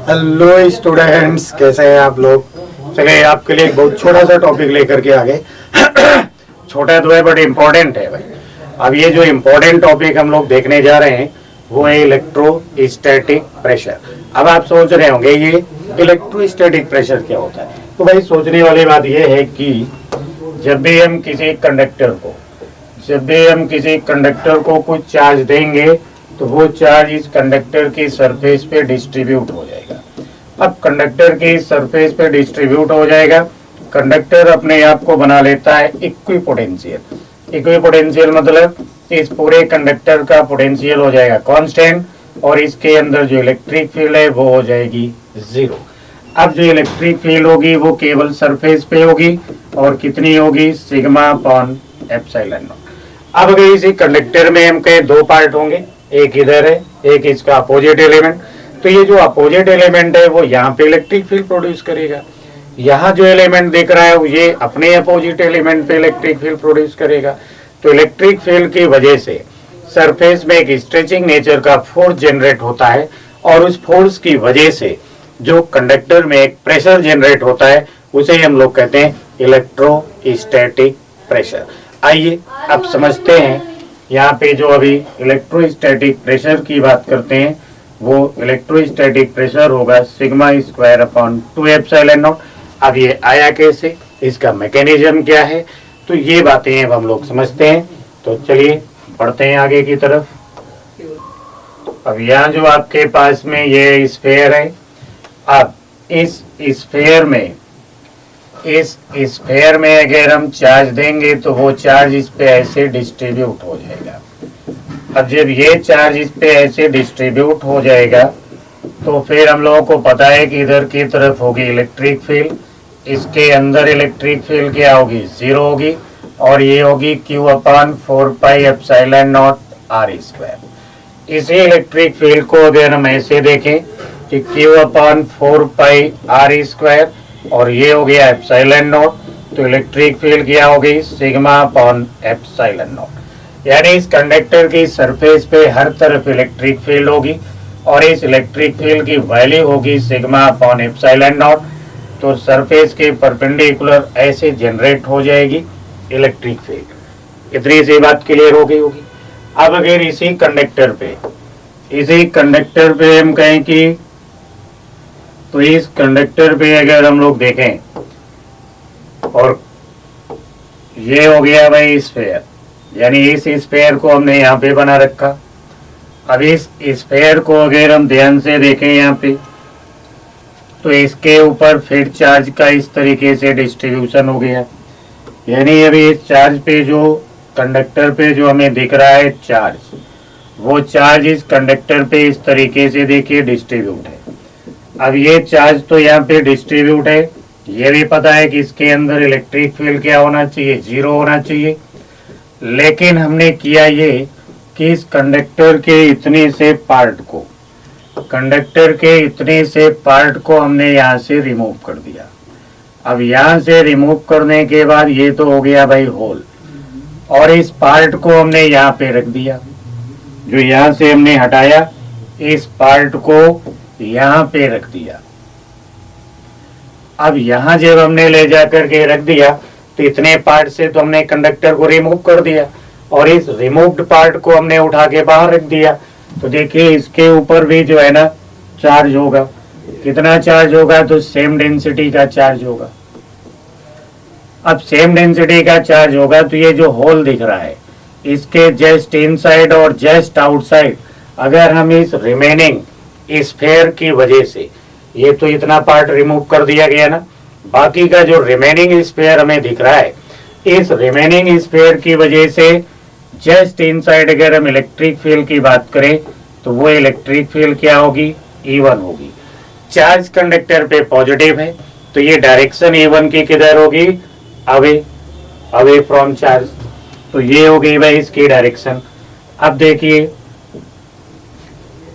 Hello students, कैसे हैं आप लोग। चलिए आपके लिए एक बहुत छोटा सा टॉपिक लेकर के आगे छोटा तो है बट इम्पोर्टेंट है भाई। अब ये जो इम्पोर्टेंट टॉपिक हम लोग देखने जा रहे हैं वो है इलेक्ट्रोस्टैटिक प्रेशर। अब आप सोच रहे होंगे ये इलेक्ट्रोस्टैटिक प्रेशर क्या होता है। तो भाई सोचने वाली बात ये है कि जब भी हम किसी कंडक्टर को कुछ चार्ज देंगे तो वो चार्ज इस कंडक्टर की सरफेस पे डिस्ट्रीब्यूट हो जाएगा। अब कंडक्टर की सरफेस पे डिस्ट्रीब्यूट हो जाएगा, कंडक्टर अपने आप को बना लेता है इक्विपोटेंशियल मतलब इस पूरे कंडक्टर का पोटेंशियल हो जाएगा कांस्टेंट और इसके अंदर जो इलेक्ट्रिक फील्ड है वो हो जाएगी जीरो। अब जो इलेक्ट्रिक फील्ड होगी वो केवल सरफेस पे होगी और कितनी होगी, सिग्मा अपॉन एप्सिलॉन नॉट। अब अगर इसी कंडक्टर में हम कहें दो पार्ट होंगे, एक इधर है एक इसका अपोजिट एलिमेंट, तो ये जो अपोजिट एलिमेंट है वो यहाँ पे इलेक्ट्रिक फील्ड प्रोड्यूस करेगा। यहाँ जो एलिमेंट दिख रहा है ये अपने अपोजिट एलिमेंट पे इलेक्ट्रिक फील्ड प्रोड्यूस करेगा। तो इलेक्ट्रिक फील्ड की वजह से सरफेस में एक स्ट्रेचिंग नेचर का फोर्स जनरेट होता है और उस फोर्स की वजह से जो कंडक्टर में एक प्रेशर जनरेट होता है उसे हम लोग कहते हैं इलेक्ट्रोस्टैटिक प्रेशर। आइए अब समझते हैं यहाँ पे जो अभी इलेक्ट्रोस्टैटिक प्रेशर की बात करते हैं वो इलेक्ट्रोस्टैटिक प्रेशर होगा sigma square upon 2 epsilon not. अब ये आया कैसे, इसका मैकेनिज्म क्या है, तो ये बातें अब हम लोग समझते हैं। तो चलिए बढ़ते हैं आगे की तरफ। अब यहाँ जो आपके पास में ये स्फीयर है, अब इस स्फीयर में अगर हम चार्ज देंगे तो वो चार्ज इस पे ऐसे डिस्ट्रीब्यूट हो जाएगा। अब जब ये चार्ज इस पे ऐसे डिस्ट्रीब्यूट हो जाएगा तो फिर हम लोगों को पता है कि इधर की तरफ होगी इलेक्ट्रिक फील्ड, इसके अंदर इलेक्ट्रिक फील्ड क्या होगी, जीरो होगी और ये होगी Q upon 4 pi epsilon not R square. इसी इलेक्ट्रिक फील्ड को अगर हम ऐसे देखें कि Q अपॉन 4 पाई R स्क्वायर और ये हो गया एप्सिलॉन नॉट, तो इलेक्ट्रिक फील्ड क्या होगी, सिग्मा अपॉन एप्सिलॉन नॉट। यानी इस कंडक्टर की सरफेस पे हर तरफ इलेक्ट्रिक फील्ड होगी और इस इलेक्ट्रिक फील्ड की वैल्यू होगी सिग्मा अपॉन एप्सिलॉन नॉट। तो सरफेस के परपेंडिकुलर ऐसे जनरेट हो जाएगी इलेक्ट्रिक फील्ड। इतनी सी बात क्लियर हो गई होगी। अब अगर इसी कंडक्टर पे हम कहें कि तो इस कंडक्टर पे अगर हम लोग देखें और ये हो गया भाई स्फीयर, यानी इस स्फीयर को हमने यहाँ पे बना रखा। अब इस स्फीयर को अगर हम ध्यान से देखें यहाँ पे तो इसके ऊपर फिर चार्ज का इस तरीके से डिस्ट्रीब्यूशन हो गया। यानी अभी इस चार्ज पे जो कंडक्टर पे जो हमें दिख रहा है चार्ज, वो चार्ज इस कंडक्टर पे इस तरीके से देखिए डिस्ट्रीब्यूट है। अब ये चार्ज तो यहाँ पे डिस्ट्रीब्यूट है, ये भी पता है कि इसके अंदर इलेक्ट्रिक फील्ड क्या होना चाहिए, जीरो होना चाहिए। लेकिन हमने किया ये कि इस कंडक्टर के इतने से पार्ट को हमने यहाँ से रिमूव कर दिया। अब यहाँ से रिमूव करने के बाद ये तो हो गया भाई होल और इस पार्ट को हमने यहाँ पे रख दिया। जो यहाँ से हमने हटाया इस पार्ट को यहाँ पे रख दिया। अब यहाँ जब हमने ले जाकर के रख दिया तो इतने पार्ट से तो हमने कंडक्टर को रिमूव कर दिया और इस रिमूव्ड पार्ट को हमने उठा के बाहर रख दिया। तो देखिए इसके ऊपर भी जो है ना चार्ज होगा, कितना चार्ज होगा, तो सेम डेंसिटी का चार्ज होगा। अब सेम डेंसिटी का चार्ज होगा तो ये जो होल दिख रहा है इसके जस्ट इनसाइड और जस्ट आउटसाइड अगर हम इस रिमेनिंग स्फीयर की वजह से, ये तो इतना पार्ट रिमूव कर दिया गया ना, बाकी का जो रिमेनिंग स्फीयर हमें दिख रहा है इस रिमेनिंग स्फीयर की वजह से जस्ट इनसाइड अगर हम इलेक्ट्रिक फील्ड की बात करें तो वो इलेक्ट्रिक फील्ड क्या होगी, E1 होगी। चार्ज कंडक्टर पे पॉजिटिव है तो ये डायरेक्शन E1 की किधर होगी, अवे फ्रॉम चार्ज। तो ये हो गई भाई इसकी डायरेक्शन। अब देखिए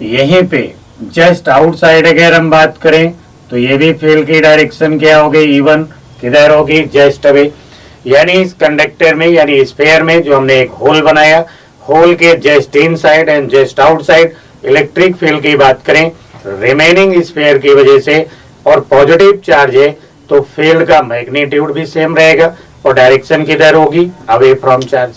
यहीं पे जस्ट आउटसाइड अगर हम बात करें तो ये भी फील्ड की डायरेक्शन क्या हो गई, E1 किधर होगी, जस्ट अवे। यानी इस कंडक्टर में यानी स्फीयर में जो हमने एक होल बनाया, होल के just inside and just outside electric field की बात करें रिमेनिंग स्फीयर की वजह से और पॉजिटिव चार्ज है तो फील्ड का मैग्नीट्यूड भी सेम रहेगा और डायरेक्शन किधर होगी, अवे फ्रॉम चार्ज।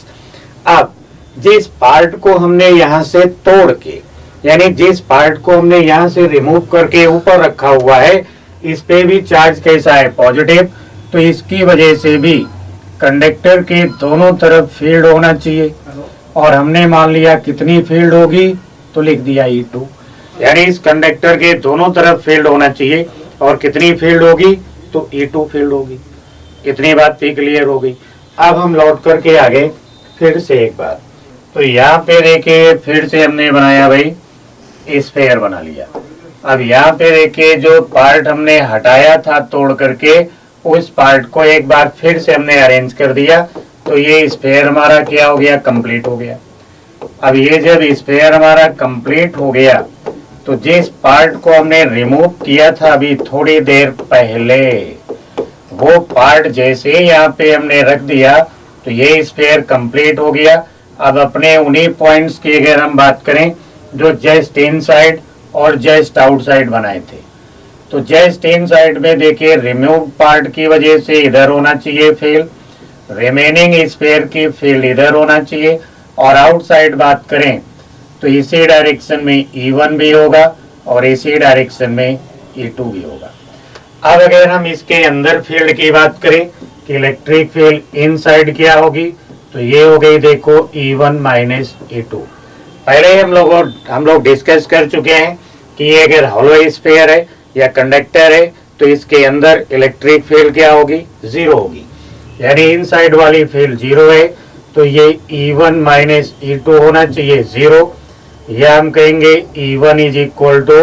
अब जिस पार्ट को हमने यहां से तोड़ के, यानी जिस पार्ट को हमने यहां से रिमूव करके ऊपर रखा हुआ है, इस पे भी चार्ज कैसा है, पॉजिटिव, तो इसकी वजह से भी कंडक्टर के दोनों तरफ फील्ड होना चाहिए। और हमने मान लिया कितनी फील्ड होगी, तो लिख दिया E2, यानी इस कंडक्टर के दोनों तरफ फील्ड होना चाहिए और कितनी फील्ड होगी, तो E2 फील्ड होगी। इतनी बात भी क्लियर हो गई। अब हम लौट करके आगे फिर से एक बार, तो यहाँ पे देखिए फिर से हमने बनाया भाई स्फीयर बना लिया। अब यहाँ पे देखिए जो पार्ट हमने हटाया था तोड़ करके, उस पार्ट को एक बार फिर से हमने अरेंज कर दिया, तो ये स्फीयर हमारा क्या हो गया, कंप्लीट हो गया। अब ये जब स्फीयर हमारा कंप्लीट हो गया, तो जिस पार्ट को हमने रिमूव किया था अभी थोड़ी देर पहले, वो पार्ट जैसे यहाँ पे हमने रख दिया तो ये स्फीयर कंप्लीट हो गया। अब अपने उन्हीं पॉइंट्स की अगर हम बात करें जो जस्ट इनसाइड और जस्ट आउटसाइड बनाए थे, तो जस्ट इनसाइड में देखिए रिमूव पार्ट की वजह से इधर होना चाहिए फील्ड, रिमेनिंग स्फीयर की फील्ड इधर होना चाहिए, और आउटसाइड बात करें तो इसी डायरेक्शन में E1 भी होगा और इसी डायरेक्शन में E2 भी होगा। अब अगर हम इसके अंदर फील्ड की बात करें कि इलेक्ट्रिक फील्ड इनसाइड क्या होगी, तो ये हो गई देखो E1 माइनस E2। पहले हम लोग डिस्कस कर चुके हैं कि ये अगर हॉलो स्फीयर है या कंडक्टर है तो इसके अंदर इलेक्ट्रिक फील्ड क्या होगी, जीरो होगी, यानी इनसाइड वाली फील्ड जीरो है, तो ये E1 माइनस E2 होना चाहिए जीरो, या हम कहेंगे E1 is equal to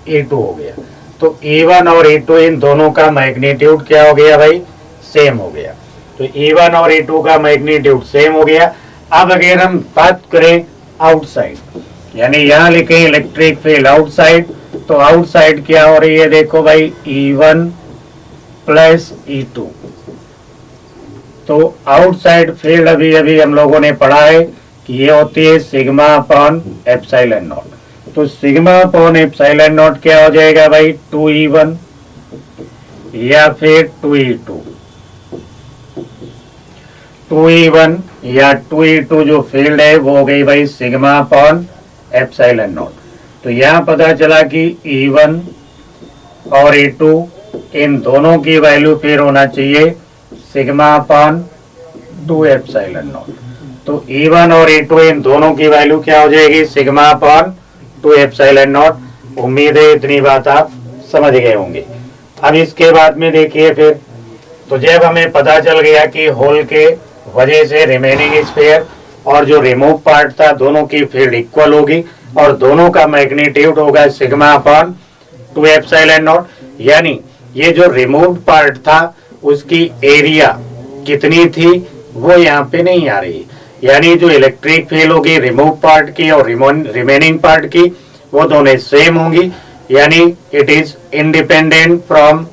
E2 हो गया। तो E1 और E2 इन दोनों का मैग्नीट्यूड क्या हो गया भाई, सेम हो गया। तो E1 और E2 का मैग्नीट्यूड सेम हो गया। अब अगर हम बात करें आउटसाइड, यानी यहाँ लिखें इलेक्ट्रिक फील्ड आउटसाइड, तो आउटसाइड क्या हो रही है, देखो भाई E1 प्लस E2। तो आउटसाइड फील्ड अभी अभी हम लोगों ने पढ़ा है कि ये होती है सिग्मा अपॉन एप्सिलॉन नॉट। तो सिग्मा अपॉन एप्सिलॉन नॉट क्या हो जाएगा भाई, 2E1 या फिर 2E2। 2E1 या 2E2 जो फील्ड है वो हो गई भाई सिग्मा अपॉन एप्सिलॉन नॉट। तो यहाँ पता चला कि E1 और E2 इन दोनों की वैल्यू फिर होना चाहिए सिग्मा अपॉन 2 एप्सिलॉन नॉट। तो E1 और E2 इन दोनों की वैल्यू क्या हो जाएगी, सिग्मा अपॉन 2 एप्सिलॉन नॉट। उम्मीद है इतनी बात आप समझ गए होंगे। अब इसके बाद में देखिए फिर, तो जब हमें पता चल गया कि होल के वजह से रिमेनिंग स्फीयर और जो रिमूव पार्ट था दोनों की फील्ड इक्वल होगी और दोनों का मैग्नीट्यूड होगा सिग्मा अपॉन 2 एप्सिलॉन नॉट, यानी ये जो रिमूव पार्ट था उसकी एरिया कितनी थी वो यहाँ पे नहीं आ रही, यानी जो इलेक्ट्रिक फील्ड होगी रिमूव पार्ट की और रिमेनिंग पार्ट की वो दोनों सेम होंगी, यानी it is independent from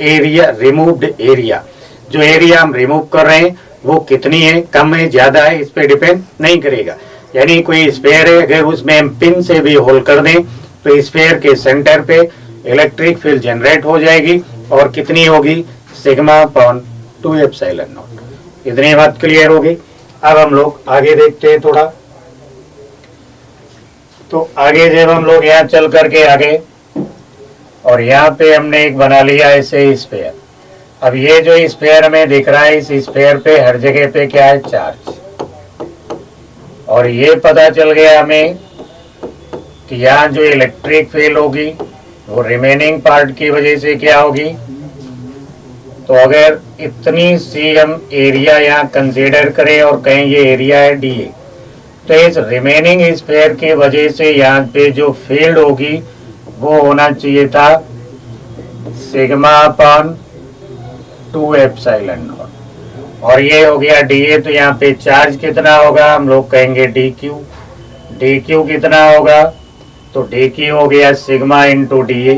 area, removed area. जो एरिया हम रिमूव कर रहे हैं वो कितनी है, कम है, ज्यादा है, इस पे डिपेंड नहीं करेगा। यानी कोई स्फीयर है, अगर उसमें हम पिन से भी होल कर दें तो स्फीयर के सेंटर पे इलेक्ट्रिक फील्ड जनरेट हो जाएगी और कितनी होगी, सिग्मा अपॉन 2 एप्सिलॉन नॉट। इतनी बात क्लियर होगी। अब हम लोग आगे देखते हैं थोड़ा। तो आगे जब हम लोग यहाँ चल करके आगे, और यहाँ पे हमने एक बना लिया ऐसे स्फीयर। अब ये जो स्फीयर हमें दिख रहा है, इस स्फीयर पे हर जगह पे क्या है, चार्ज। और ये पता चल गया हमें कि यहाँ जो इलेक्ट्रिक फील्ड होगी वो रिमेनिंग पार्ट की वजह से क्या होगी, तो अगर इतनी सी हम एरिया यहाँ कंसीडर करें और कहें ये एरिया है DA, तो इस रिमेनिंग स्फीयर की वजह से यहाँ पे जो फील्ड होगी वो होना चाहिए था सिग्मा अपॉन 2 एप्सिलॉन नॉट। और ये हो गया DA, तो यहाँ पे चार्ज कितना होगा, हम लोग कहेंगे DQ। DQ कितना होगा, तो DQ हो गया सिग्मा इंटू DA,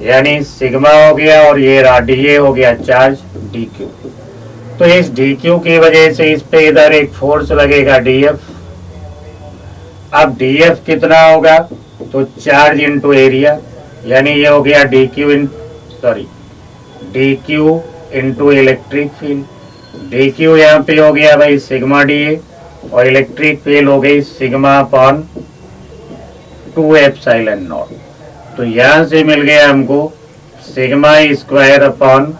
यानी सिग्मा हो गया और ये DA हो गया चार्ज DQ। तो इस DQ की वजह से इस पे इधर एक फोर्स लगेगा DF। अब DF कितना होगा, तो चार्ज इंटू एरिया, यानी ये हो गया D Q into electric field. D Q यहाँ पे हो गया भाई सिग्मा डी ए, और इलेक्ट्रिक फील्ड हो गई सिग्मा अपॉन 2 एप्सिलॉन नॉट। तो यहां से मिल गया हमको sigma square upon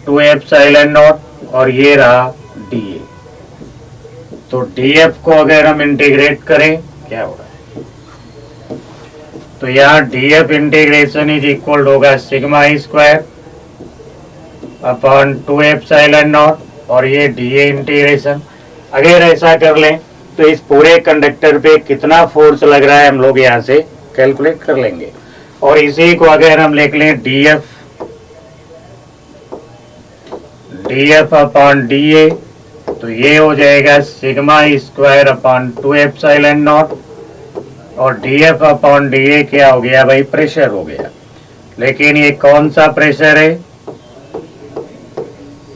2 epsilon not, और ये रहा डी ए। तो डी एफ को अगर हम इंटीग्रेट करें क्या होगा, तो यहाँ D F integration is equal होगा sigma square upon 2 epsilon not, और ये डी ए इंटीग्रेशन। अगर ऐसा कर लें तो इस पूरे कंडक्टर पे कितना फोर्स लग रहा है हम लोग यहाँ से कैलकुलेट कर लेंगे। और इसी को अगर हम लिख लें D F upon D A, तो ये हो जाएगा sigma square upon 2 epsilon not, और D F upon D A क्या हो गया भाई, प्रेशर हो गया। लेकिन ये कौन सा प्रेशर है,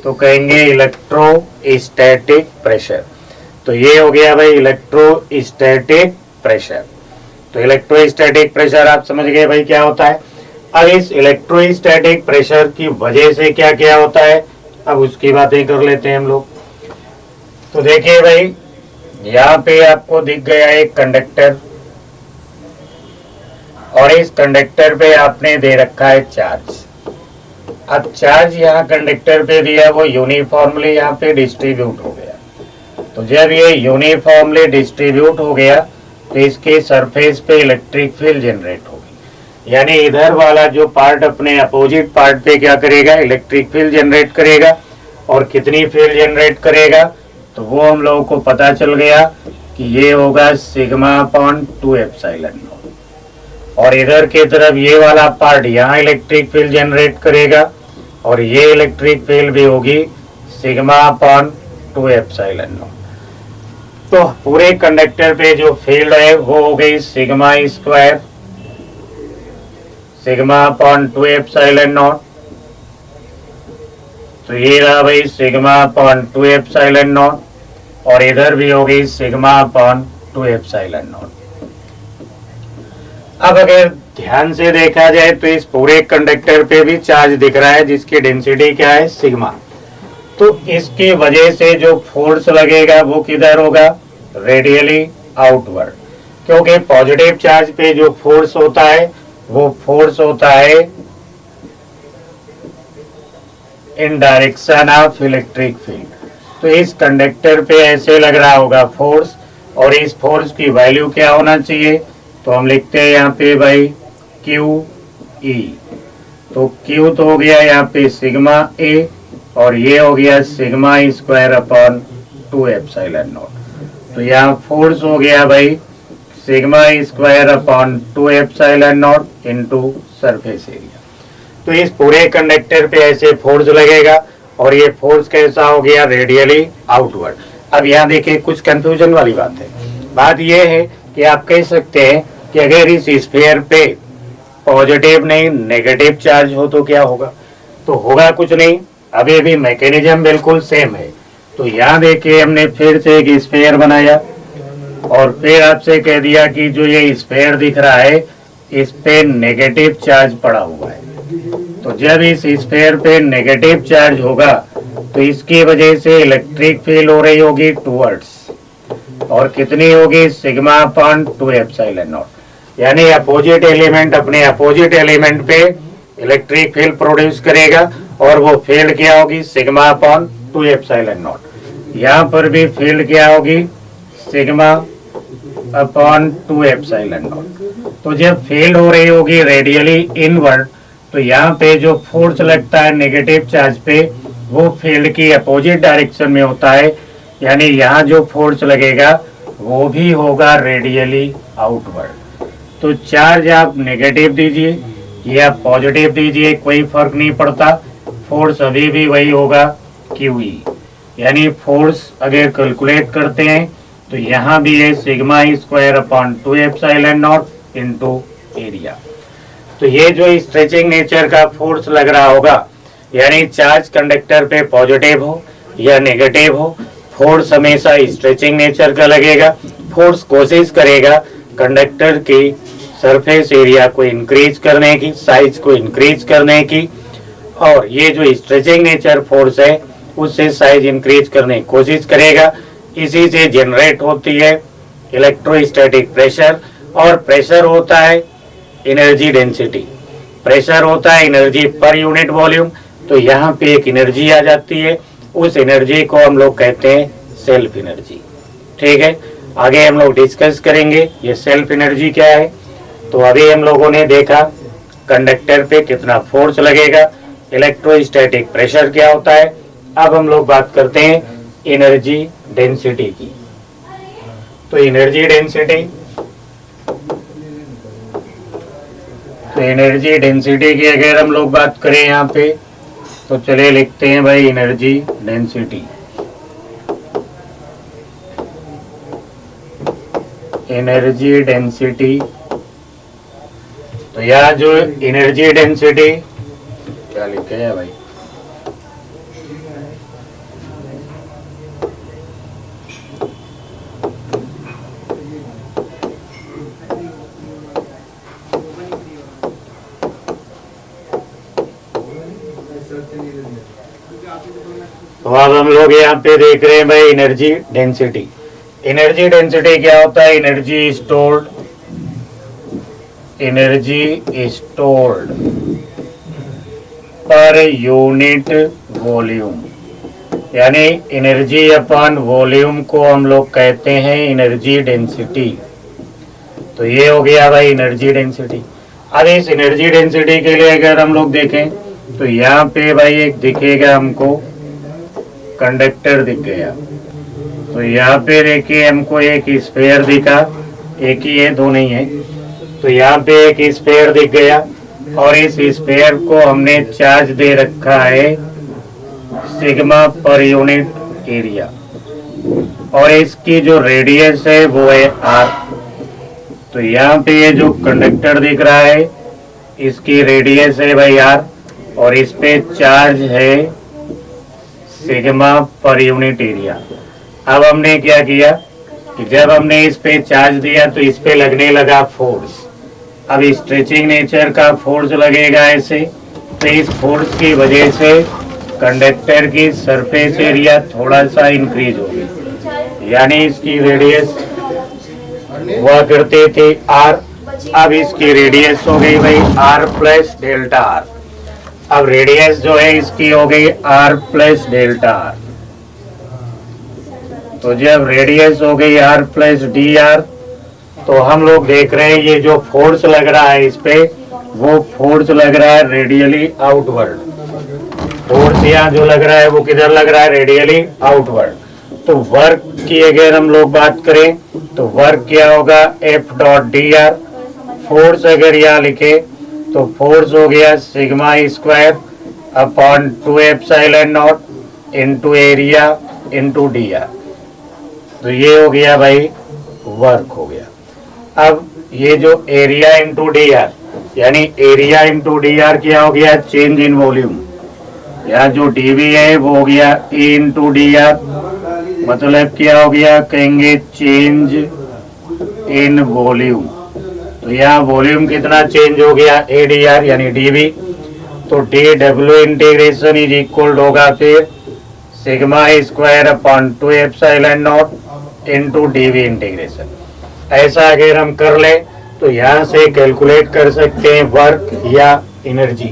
तो कहेंगे इलेक्ट्रोस्टैटिक प्रेशर। तो ये हो गया भाई इलेक्ट्रोस्टैटिक प्रेशर। तो इलेक्ट्रोस्टैटिक प्रेशर आप समझ गए भाई क्या होता है। अब इस इलेक्ट्रोस्टैटिक प्रेशर की वजह से क्या क्या होता है, अब उसकी बातें कर लेते हैं हम लोग। तो देखिए भाई, यहाँ पे आपको दिख गया एक कंडक्टर, और इस कंडक्टर पे आपने दे रखा है चार्ज। अब चार्ज यहाँ कंडक्टर पे दिया, वो यूनिफॉर्मली यहाँ पे डिस्ट्रीब्यूट हो गया। तो जब ये यूनिफॉर्मली डिस्ट्रीब्यूट हो गया तो इसके सरफेस पे इलेक्ट्रिक फील्ड जनरेट होगी, यानी इधर वाला जो पार्ट अपने अपोजिट पार्ट पे क्या करेगा, इलेक्ट्रिक फील्ड जनरेट करेगा। और कितनी फील्ड जनरेट करेगा, तो वो हम लोगों को पता चल गया कि ये होगा सिग्मा अपॉन 2 एप्सिलॉन नॉट। और इधर की तरफ ये वाला पार्ट यहाँ इलेक्ट्रिक फील्ड जनरेट करेगा, और ये इलेक्ट्रिक फील्ड भी होगी सिग्मा अपॉन 2 एप्सिलॉन नॉट। तो पूरे कंडक्टर पे जो फील्ड है वो हो गई sigma square sigma upon 2 epsilon naught. तो ये रहा भाई सिग्मा अपॉन 2 एप्सिलॉन नॉट, और इधर भी हो गई सिग्मा अपॉन 2 एप्सिलॉन नॉट। अब अगर ध्यान से देखा जाए तो इस पूरे कंडक्टर पे भी चार्ज दिख रहा है जिसकी डेंसिटी क्या है, सिग्मा। तो इसकी वजह से जो फोर्स लगेगा वो किधर होगा, रेडियली आउटवर्ड। क्योंकि पॉजिटिव चार्ज पे जो फोर्स होता है वो फोर्स होता है इन डायरेक्शन ऑफ इलेक्ट्रिक फील्ड। तो इस कंडक्टर पे ऐसे लग रहा होगा फोर्स, और इस फोर्स की वैल्यू क्या होना चाहिए, तो हम लिखते हैं यहाँ पे भाई क्यू ई। तो क्यू तो हो गया यहाँ पे सिग्मा ए, और ये हो गया sigma square upon 2 epsilon naught. तो यहाँ फोर्स हो गया भाई sigma square upon 2 epsilon naught into surface area. तो इस पूरे कंडक्टर पे ऐसे फोर्स लगेगा, और ये फोर्स कैसा हो गया, रेडियली आउटवर्ड। अब यहाँ देखिए कुछ कंफ्यूजन वाली बात है। बात ये है कि आप कह सकते हैं कि अगर इस स्फीयर पे पॉजिटिव नहीं नेगेटिव चार्ज हो तो क्या होगा, तो होगा कुछ नहीं, अभी भी मैकेनिज्म बिल्कुल सेम है। तो यहाँ देखिए हमने फिर से एक स्फीयर बनाया, और फिर आपसे कह दिया कि जो ये स्फीयर दिख रहा है इस पे नेगेटिव चार्ज पड़ा हुआ है। तो जब इस स्फीयर पे नेगेटिव चार्ज होगा तो इसकी वजह से इलेक्ट्रिक फील्ड हो रही होगी टूवर्ड्स, और कितनी होगी, सिग्मा अपॉन 2 एप्सिलॉन नॉट। यानी अपोजिट एलिमेंट अपने अपोजिट एलिमेंट पे इलेक्ट्रिक फील्ड प्रोड्यूस करेगा, और वो फील्ड क्या होगी, सिग्मा अपॉन 2 एप्सिलॉन नॉट। यहाँ पर भी फील्ड क्या होगी, सिग्मा अपॉन 2 एप्सिलॉन नॉट। तो जब फील्ड हो रही होगी रेडियली इनवर्ड, तो यहाँ पे जो फोर्स लगता है नेगेटिव चार्ज पे वो फील्ड की अपोजिट डायरेक्शन में होता है, यानी यहाँ जो फोर्स लगेगा वो भी होगा रेडियली आउटवर्ड। तो चार्ज आप नेगेटिव दीजिए या पॉजिटिव दीजिए कोई फर्क नहीं पड़ता, फोर्स अभी भी वही होगा QE। यानी फोर्स अगर कैलकुलेट करते हैं तो यहाँ भी है sigma square upon 2 epsilon naught into area. तो ये जो स्ट्रेचिंग नेचर का फोर्स लग रहा होगा, यानी चार्ज कंडक्टर पे पॉजिटिव हो या नेगेटिव हो, फोर्स हमेशा स्ट्रेचिंग नेचर का लगेगा। फोर्स कोशिश करेगा कंडक्टर की सरफेस एरिया को इंक्रीज करने की, साइज को इंक्रीज करने की, और ये जो स्ट्रेचिंग नेचर फोर्स है उससे साइज इंक्रीज करने की कोशिश करेगा। इसी से जनरेट होती है इलेक्ट्रोस्टैटिक प्रेशर, और प्रेशर होता है एनर्जी डेंसिटी। प्रेशर होता है एनर्जी पर यूनिट वॉल्यूम। तो यहाँ पे एक एनर्जी आ जाती है, उस एनर्जी को हम लोग कहते हैं सेल्फ एनर्जी। ठीक है, आगे हम लोग डिस्कस करेंगे ये सेल्फ एनर्जी क्या है। तो अभी हम लोगों ने देखा कंडक्टर पे कितना फोर्स लगेगा, इलेक्ट्रोस्टैटिक प्रेशर क्या होता है। अब हम लोग बात करते हैं एनर्जी डेंसिटी की। तो एनर्जी डेंसिटी की अगर हम लोग बात करें यहाँ पे, तो चलिए लिखते हैं भाई एनर्जी डेंसिटी। एनर्जी डेंसिटी, तो यहाँ जो एनर्जी डेंसिटी क्या लिखे है भाई, तो अब हम लोग यहाँ पे देख रहे हैं भाई एनर्जी डेंसिटी। एनर्जी डेंसिटी क्या होता है, energy stored per unit volume, यानी एनर्जी अपॉन वॉल्यूम को हम लोग कहते हैं एनर्जी डेंसिटी। तो ये हो गया भाई एनर्जी डेंसिटी। अब इस एनर्जी डेंसिटी के लिए अगर हम लोग देखें तो यहाँ पे भाई एक दिखेगा हमको कंडक्टर दिख गया। तो यहाँ पे देखिए हमको एक स्फीयर दिखा, एक ही है दो नहीं है। तो यहाँ पे एक स्फीयर दिख गया और इस स्फीयर को हमने चार्ज दे रखा है सिग्मा पर यूनिट एरिया, और इसकी जो रेडियस है वो है आर। तो यहाँ पे ये जो कंडक्टर दिख रहा है इसकी रेडियस है भाई आर, और इस पे चार्ज है सिग्मा पर यूनिट एरिया। अब हमने क्या किया कि जब हमने इस पे चार्ज दिया तो इस पे लगने लगा फोर्स। अब स्ट्रेचिंग नेचर का फोर्स लगेगा ऐसे, तो इस फोर्स की वजह से कंडक्टर की सरफेस एरिया थोड़ा सा इंक्रीज होगी, यानी इसकी रेडियस हुआ करते थे आर, अब इसकी रेडियस हो गई भाई आर प्लस डेल्टा आर। अब रेडियस जो है इसकी हो गई आर प्लस डेल्टा आर। तो जब रेडियस हो गई आर प्लस डी आर, तो हम लोग देख रहे हैं ये जो फोर्स लग रहा है इस पे, वो फोर्स लग रहा है रेडियली आउटवर्ड। फोर्स यहाँ जो लग रहा है वो किधर लग रहा है, रेडियली आउटवर्ड। तो वर्क की अगर हम लोग बात करें तो वर्क क्या होगा, F dot D R. Force अगर यहाँ लिखे तो फोर्स हो गया sigma square upon 2 epsilon naught into area into D R. तो ये हो गया भाई वर्क हो गया। अब ये जो एरिया इनटू डी आर, यानी एरिया इनटू डी आर क्या हो गया, चेंज इन वॉल्यूम। यहाँ जो डीवी है वो हो गया ए इनटू डी आर, मतलब क्या हो गया, कहेंगे चेंज इन वॉल्यूम। तो यहाँ वॉल्यूम कितना चेंज हो गया, ए डी आर यानी डीवी। तो D W integration is equal होगा फिर sigma square upon 2 epsilon naught into DV integration. ऐसा अगर हम कर ले तो यहाँ से कैलकुलेट कर सकते हैं वर्क या एनर्जी।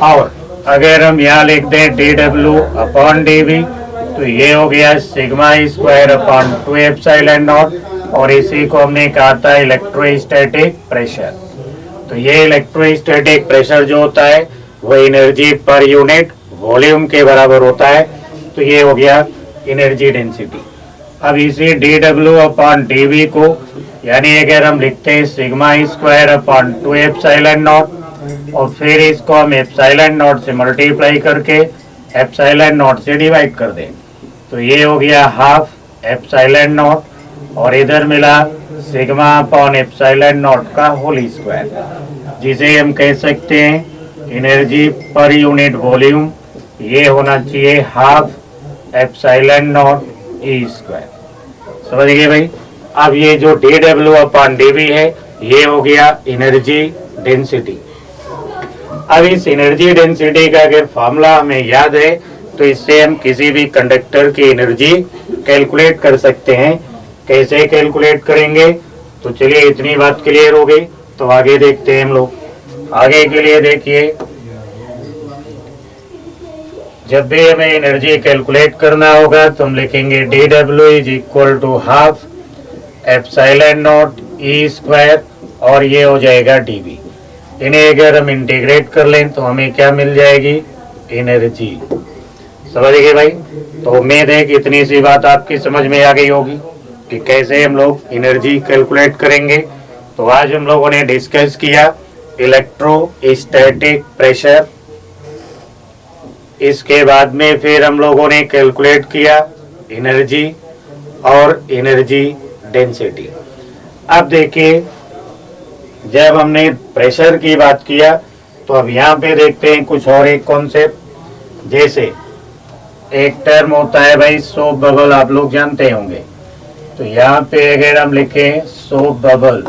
और अगर हम यहाँ लिख दें डी डब्ल्यू अपॉन डीवी, तो ये हो गया sigma square upon 2 epsilon not, और इसी को हमने कहा था इलेक्ट्रोस्टैटिक प्रेशर। तो ये इलेक्ट्रोस्टैटिक प्रेशर जो होता है वो एनर्जी पर यूनिट वॉल्यूम के बराबर होता है। तो ये हो गया एनर्जी डेंसिटी। अब इसी D W upon D V को, यानी अगर हम लिखते हैं sigma square upon 2 epsilon not, और फिर इसको हम एप्सिलॉन नॉट से मल्टीप्लाई करके एप्सिलॉन नॉट से डिवाइड कर दें, तो ये हो गया हाफ एप्सिलॉन नॉट, और इधर मिला सिग्मा अपॉन एप्सिलॉन नॉट का होल स्क्वायर, जिसे हम कह सकते हैं एनर्जी पर यूनिट वॉल्यूम। ये होना चाहिए half epsilon naught E square. समझ गए भाई। अब ये जो dW अपॉन dV है ये हो गया एनर्जी डेंसिटी। अब इस एनर्जी डेंसिटी का अगर फॉर्मूला हमें याद है तो इससे हम किसी भी कंडक्टर की एनर्जी कैलकुलेट कर सकते हैं। कैसे कैलकुलेट करेंगे? तो चलिए इतनी बात क्लियर हो गई, तो आगे देखते हैं हम लोग। आगे के लिए देखिए, जब भी हमें एनर्जी कैलकुलेट करना होगा तो हम लिखेंगे dW is equal to half epsilon naught E square और ये हो जाएगा dV। इन्हें अगर हम इंटीग्रेट कर लें तो हमें क्या मिल जाएगी? एनर्जी। समझ गए भाई। तो उम्मीद है कि इतनी सी बात आपकी समझ में आ गई होगी कि कैसे हम लोग एनर्जी कैलकुलेट करेंगे। तो आज हम लोगों ने डिस्कस किया इलेक्ट्रोस्टैटिक प्रेशर, इसके बाद में फिर हम लोगों ने कैलकुलेट किया एनर्जी और एनर्जी डेंसिटी। अब देखिए, जब हमने प्रेशर की बात किया तो अब यहाँ पे देखते हैं कुछ और एक कॉन्सेप्ट। जैसे एक टर्म होता है भाई सोप बबल, आप लोग जानते होंगे। तो यहाँ पे अगर हम लिखें सोप बबल,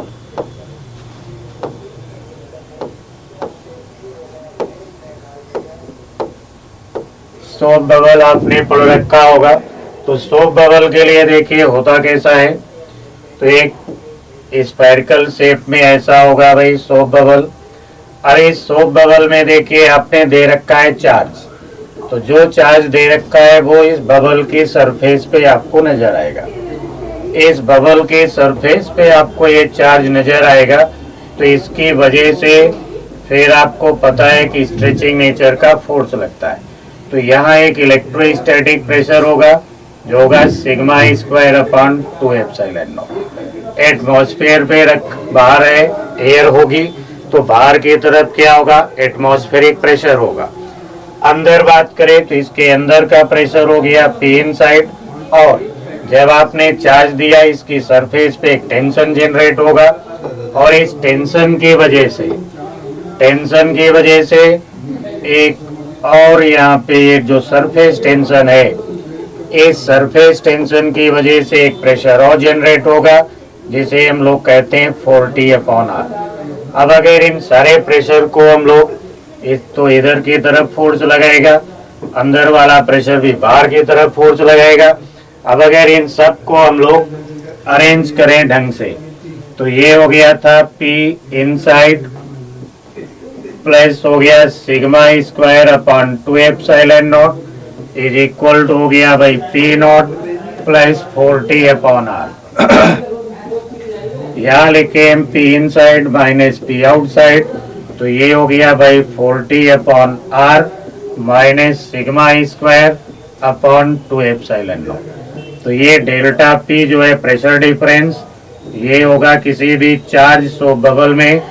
सोप बबल आपने पढ़ रखा होगा। तो सोप बबल के लिए देखिए होता कैसा है। तो एक स्फेरिकल शेप में ऐसा होगा भाई सोप बबल। और इस सोप बबल में देखिए आपने दे रखा है चार्ज। तो जो चार्ज दे रखा है वो इस बबल की सरफेस पे आपको नजर आएगा। इस बबल के सरफेस पे आपको ये चार्ज नजर आएगा। तो इसकी वजह से फिर आपको पता है कि स्ट्रेचिंग नेचर का फोर्स लगता है। तो यहाँ एक इलेक्ट्रोस्टैटिक प्रेशर होगा जो होगा sigma square upon 2 epsilon not. Atmosphere पे बाहर है, एयर होगी, तो बाहर की तरफ क्या होगा? एटमॉस्फेरिक प्रेशर होगा। अंदर बात करें तो इसके अंदर का प्रेशर हो गया P इनसाइड। और जब आपने चार्ज दिया इसकी सरफेस पे एक टेंशन जनरेट होगा और इस टेंशन की वजह से एक और यहाँ पे एक जो सरफेस टेंशन है, इस सरफेस टेंशन की वजह से एक प्रेशर और जनरेट होगा जिसे हम लोग कहते हैं 40/R। अब अगर इन सारे प्रेशर को हम लोग तो इधर की तरफ फोर्स लगाएगा, अंदर वाला प्रेशर भी बाहर की तरफ फोर्स लगाएगा। अब अगर इन सब को हम लोग अरेंज करें ढंग से तो ये हो गया था P इनसाइड प्लस हो गया sigma square upon 2 epsilon naught is equal to हो गया भाई P नॉट प्लस 40/R। यहाँ लिखे P inside minus P outside, तो ये हो गया भाई 40/R minus sigma square upon 2 epsilon naught. तो ये डेल्टा P जो है प्रेशर डिफरेंस, ये होगा किसी भी चार्ज सोप बबल में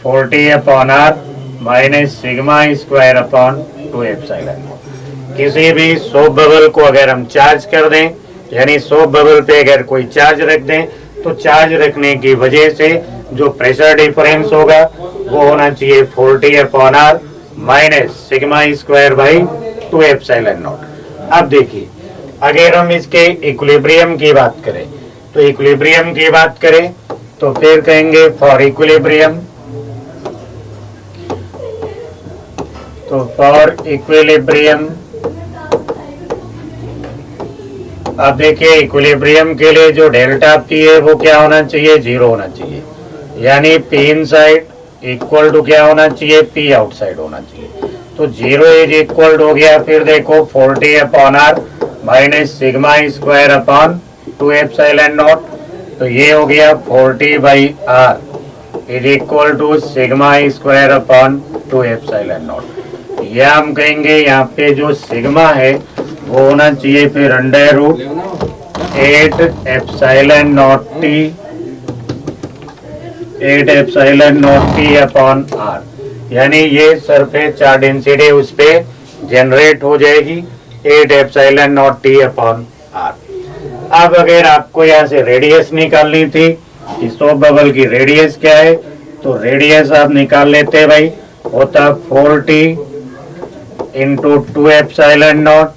40/R minus sigma square upon 2 epsilon not. किसी भी सोप बबल को अगर हम चार्ज कर दें, यानी सोप बबल पे अगर कोई चार्ज रख दें, तो चार्ज रखने की वजह से जो प्रेशर डिफरेंस होगा वो होना चाहिए 40/R minus sigma square by 2 epsilon not. अब देखिए, अगर हम इसके इक्विलिब्रियम की बात करें तो इक्विलिब्रियम की बात करें तो फिर कहेंगे फॉर इक्विलिब्रियम। तो फॉर इक्विलिब्रियम, अब देखिए इक्विलिब्रियम के लिए जो डेल्टा P है वो क्या होना चाहिए? 0 होना चाहिए। यानी P इनसाइड इक्वल टू क्या होना चाहिए? P आउटसाइड होना चाहिए। तो 0 इज इक्वल हो गया, फिर देखो 40/R minus sigma square upon 2 epsilon naught. तो ये हो गया 40/R is equal to sigma square upon 2 epsilon naught. यह हम कहेंगे यहाँ पे जो सिग्मा है वो होना चाहिए फिर √8 epsilon not T upon R। यानी ये सरफेस चार्ज डेंसिटी उस पे जनरेट हो जाएगी 8 epsilon not T upon R। अब अगर आपको यहाँ से रेडियस निकालनी थी कि सोप बबल की रेडियस क्या है, तो रेडियस आप निकाल लेते भाई, होता 40 × 2 एप्सिलॉन नॉट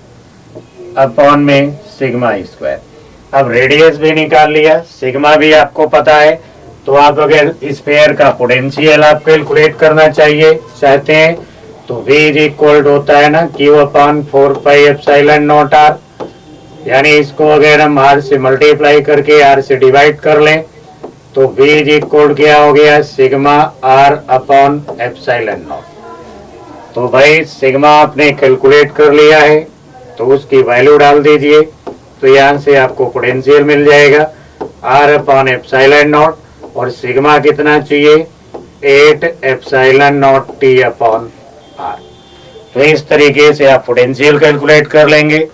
अपॉन में सिग्मा स्क्वायर। अब रेडियस भी निकाल लिया, सिग्मा भी आपको पता है, तो आप अगर स्फीयर का पोटेंशियल आप कैलकुलेट करना चाहते हैं तो V इज इक्वल होता है ना Q upon 4 pi epsilon not R, यानी इसको अगर हम R से मल्टीप्लाई करके R से डिवाइड कर लें तो V इज इक्वल क्या हो गया, sigma R upon epsilon naught. तो भाई सिग्मा आपने कैलकुलेट कर लिया है तो उसकी वैल्यू डाल दीजिए, तो यहाँ से आपको पोटेंशियल मिल जाएगा R अपॉन एप्सिलॉन नॉट, और सिग्मा कितना चाहिए, 8 epsilon not T upon R। तो इस तरीके से आप पोटेंशियल कैलकुलेट कर लेंगे।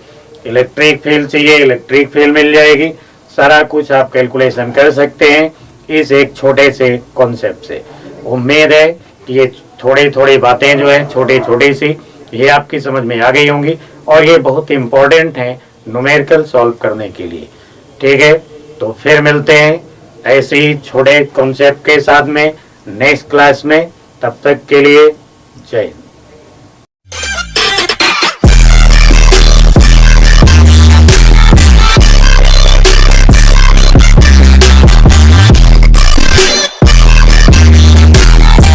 इलेक्ट्रिक फील्ड चाहिए, इलेक्ट्रिक फील्ड मिल जाएगी, सारा कुछ आप कैलकुलेशन कर सकते हैं इस एक छोटे से कॉन्सेप्ट से। उम्मीद है कि ये थोड़ी थोड़ी बातें जो है छोटी छोटी सी ये आपकी समझ में आ गई होंगी, और ये बहुत इंपॉर्टेंट है न्यूमेरिकल सॉल्व करने के लिए। ठीक है, तो फिर मिलते हैं ऐसे ही छोटे कॉन्सेप्ट के साथ में नेक्स्ट क्लास में। तब तक के लिए जय हिंद।